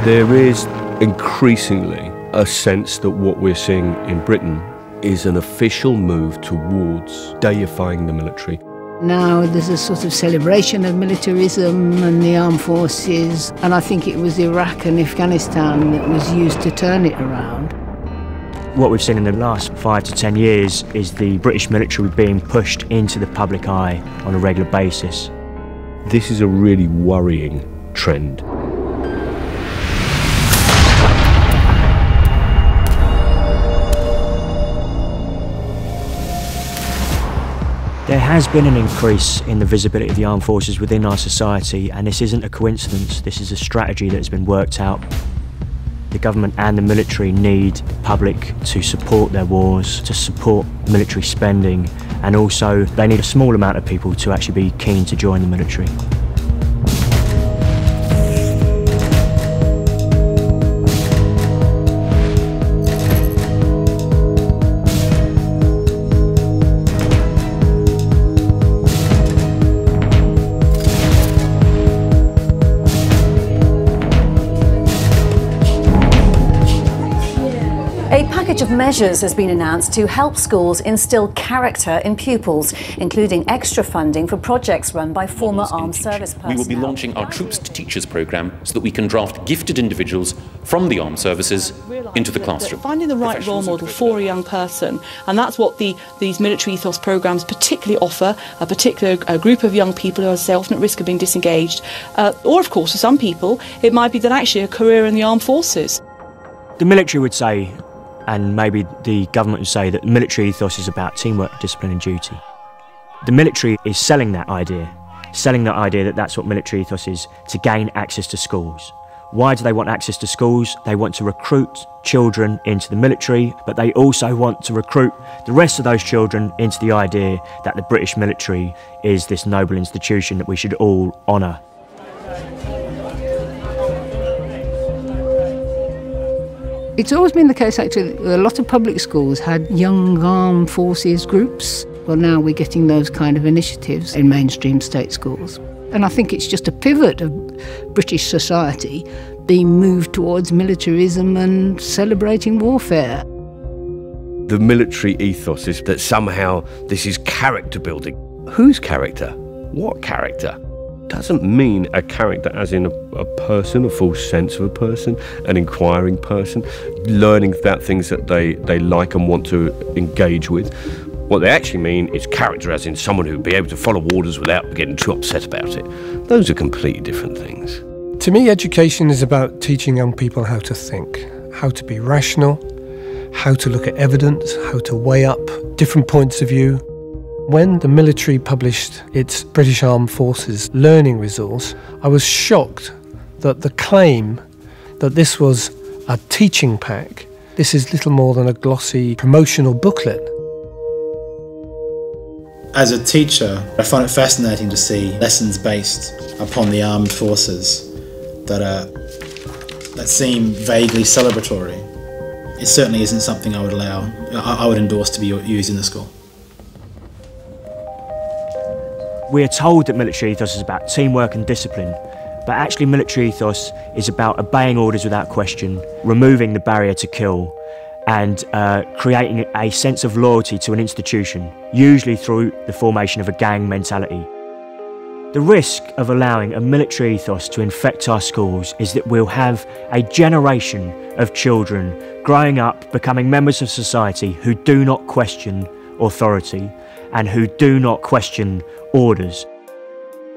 There is increasingly a sense that what we're seeing in Britain is an official move towards deifying the military. Now there's a sort of celebration of militarism and the armed forces, and I think it was Iraq and Afghanistan that was used to turn it around. What we've seen in the last 5 to 10 years is the British military being pushed into the public eye on a regular basis. This is a really worrying trend. There has been an increase in the visibility of the armed forces within our society, and this isn't a coincidence. This is a strategy that has been worked out. The government and the military need the public to support their wars, to support military spending, and also they need a small amount of people to actually be keen to join the military. A package of measures has been announced to help schools instil character in pupils, including extra funding for projects run by former armed service personnel. We will be launching our Troops to Teachers programme so that we can draft gifted individuals from the armed services into the classroom. Finding the right role model for a young person, and that's what these military ethos programmes particularly offer, a particular group of young people who are, say, often at risk of being disengaged. Or, of course, for some people, it might be that actually a career in the armed forces. The military would say, and maybe the government would say, that military ethos is about teamwork, discipline and duty. The military is selling that idea that that's what military ethos is, to gain access to schools. Why do they want access to schools? They want to recruit children into the military, but they also want to recruit the rest of those children into the idea that the British military is this noble institution that we should all honour. It's always been the case, actually, a lot of public schools had young armed forces groups. Well, now we're getting those kind of initiatives in mainstream state schools. And I think it's just a pivot of British society being moved towards militarism and celebrating warfare. The military ethos is that somehow this is character building. Whose character? What character? Doesn't mean a character as in a person, a full sense of a person, an inquiring person, learning about things that they like and want to engage with. What they actually mean is character as in someone who would be able to follow orders without getting too upset about it. Those are completely different things. To me, education is about teaching young people how to think, how to be rational, how to look at evidence, how to weigh up different points of view. When the military published its British Armed Forces learning resource, I was shocked that the claim that this was a teaching pack, this is little more than a glossy promotional booklet. As a teacher, I find it fascinating to see lessons based upon the armed forces that seem vaguely celebratory. It certainly isn't something I would endorse to be used in the school. We are told that military ethos is about teamwork and discipline, but actually military ethos is about obeying orders without question, removing the barrier to kill, and creating a sense of loyalty to an institution, usually through the formation of a gang mentality. The risk of allowing a military ethos to infect our schools is that we'll have a generation of children growing up, becoming members of society who do not question authority and who do not question orders.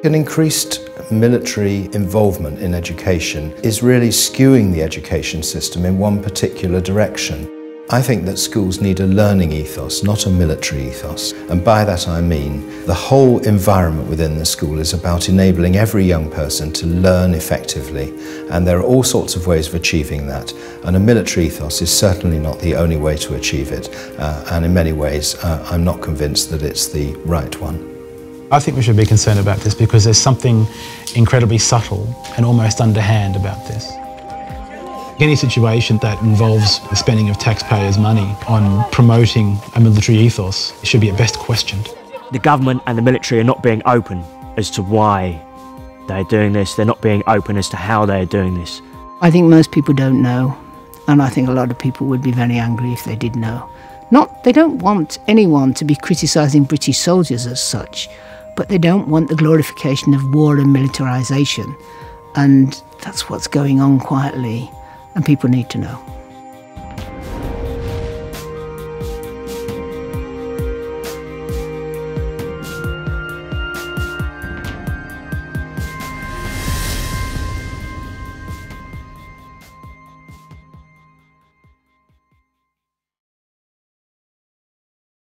An increased military involvement in education is really skewing the education system in one particular direction. I think that schools need a learning ethos, not a military ethos. And by that I mean the whole environment within the school is about enabling every young person to learn effectively. And there are all sorts of ways of achieving that. And a military ethos is certainly not the only way to achieve it. And in many ways, I'm not convinced that it's the right one. I think we should be concerned about this because there's something incredibly subtle and almost underhand about this. Any situation that involves the spending of taxpayers' money on promoting a military ethos should be at best questioned. The government and the military are not being open as to why they're doing this. They're not being open as to how they're doing this. I think most people don't know, and I think a lot of people would be very angry if they did know. They don't want anyone to be criticising British soldiers as such, but they don't want the glorification of war and militarisation, and that's what's going on quietly, and people need to know.